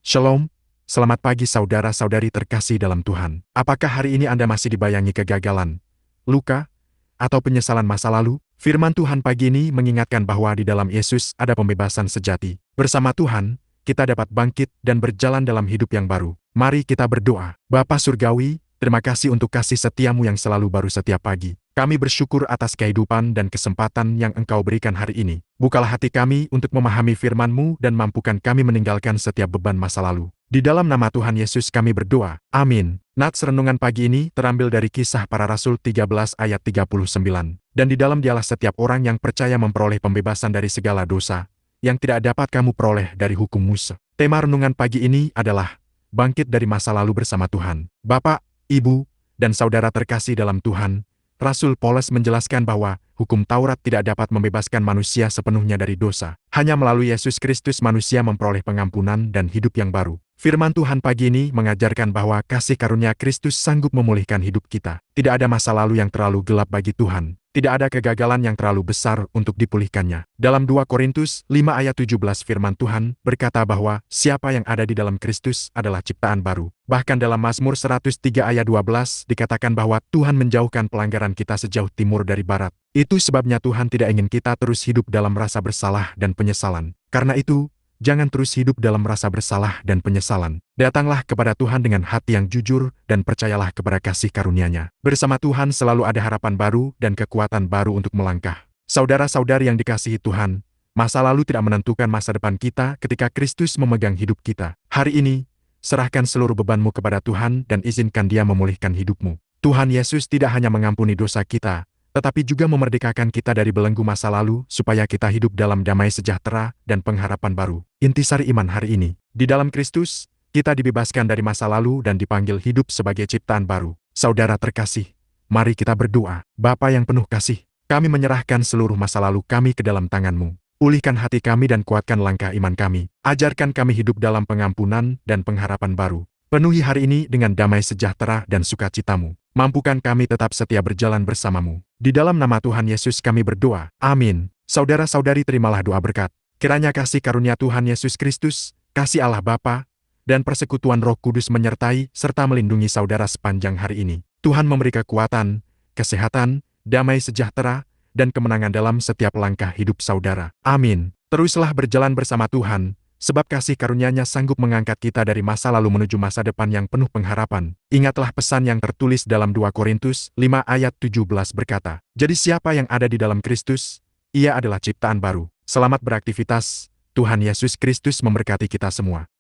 Shalom, selamat pagi saudara-saudari terkasih dalam Tuhan. Apakah hari ini Anda masih dibayangi kegagalan, luka, atau penyesalan masa lalu? Firman Tuhan pagi ini mengingatkan bahwa di dalam Yesus ada pembebasan sejati. Bersama Tuhan, kita dapat bangkit dan berjalan dalam hidup yang baru. Mari kita berdoa. Bapa Surgawi, terima kasih untuk kasih setiamu yang selalu baru setiap pagi. Kami bersyukur atas kehidupan dan kesempatan yang Engkau berikan hari ini. Bukalah hati kami untuk memahami firman-Mu dan mampukan kami meninggalkan setiap beban masa lalu. Di dalam nama Tuhan Yesus kami berdoa. Amin. Nats renungan pagi ini terambil dari Kisah Para Rasul 13 ayat 39. Dan di dalam dialah setiap orang yang percaya memperoleh pembebasan dari segala dosa, yang tidak dapat kamu peroleh dari hukum Musa. Tema renungan pagi ini adalah bangkit dari masa lalu bersama Tuhan. Bapak, Ibu, dan saudara terkasih dalam Tuhan, Rasul Paulus menjelaskan bahwa hukum Taurat tidak dapat membebaskan manusia sepenuhnya dari dosa. Hanya melalui Yesus Kristus manusia memperoleh pengampunan dan hidup yang baru. Firman Tuhan pagi ini mengajarkan bahwa kasih karunia Kristus sanggup memulihkan hidup kita. Tidak ada masa lalu yang terlalu gelap bagi Tuhan. Tidak ada kegagalan yang terlalu besar untuk dipulihkannya. Dalam 2 Korintus 5 ayat 17 firman Tuhan berkata bahwa siapa yang ada di dalam Kristus adalah ciptaan baru. Bahkan dalam Mazmur 103 ayat 12 dikatakan bahwa Tuhan menjauhkan pelanggaran kita sejauh timur dari barat. Itu sebabnya Tuhan tidak ingin kita terus hidup dalam rasa bersalah dan penyesalan. Karena itu, jangan terus hidup dalam rasa bersalah dan penyesalan. Datanglah kepada Tuhan dengan hati yang jujur dan percayalah kepada kasih karunia-Nya. Bersama Tuhan selalu ada harapan baru dan kekuatan baru untuk melangkah. Saudara-saudari yang dikasihi Tuhan, masa lalu tidak menentukan masa depan kita ketika Kristus memegang hidup kita. Hari ini, serahkan seluruh bebanmu kepada Tuhan dan izinkan Dia memulihkan hidupmu. Tuhan Yesus tidak hanya mengampuni dosa kita, tetapi juga memerdekakan kita dari belenggu masa lalu supaya kita hidup dalam damai sejahtera dan pengharapan baru. Intisari iman hari ini. Di dalam Kristus, kita dibebaskan dari masa lalu dan dipanggil hidup sebagai ciptaan baru. Saudara terkasih, mari kita berdoa. Bapa yang penuh kasih, kami menyerahkan seluruh masa lalu kami ke dalam tangan-Mu. Pulihkan hati kami dan kuatkan langkah iman kami. Ajarkan kami hidup dalam pengampunan dan pengharapan baru. Penuhi hari ini dengan damai sejahtera dan sukacita-Mu. Mampukan kami tetap setia berjalan bersama-Mu. Di dalam nama Tuhan Yesus kami berdoa. Amin. Saudara-saudari terimalah doa berkat. Kiranya kasih karunia Tuhan Yesus Kristus, kasih Allah Bapa, dan persekutuan Roh Kudus menyertai serta melindungi saudara sepanjang hari ini. Tuhan memberi kekuatan, kesehatan, damai sejahtera, dan kemenangan dalam setiap langkah hidup saudara. Amin. Teruslah berjalan bersama Tuhan, sebab kasih karunia-Nya sanggup mengangkat kita dari masa lalu menuju masa depan yang penuh pengharapan. Ingatlah pesan yang tertulis dalam 2 Korintus 5 ayat 17 berkata, jadi siapa yang ada di dalam Kristus, ia adalah ciptaan baru. Selamat beraktivitas, Tuhan Yesus Kristus memberkati kita semua.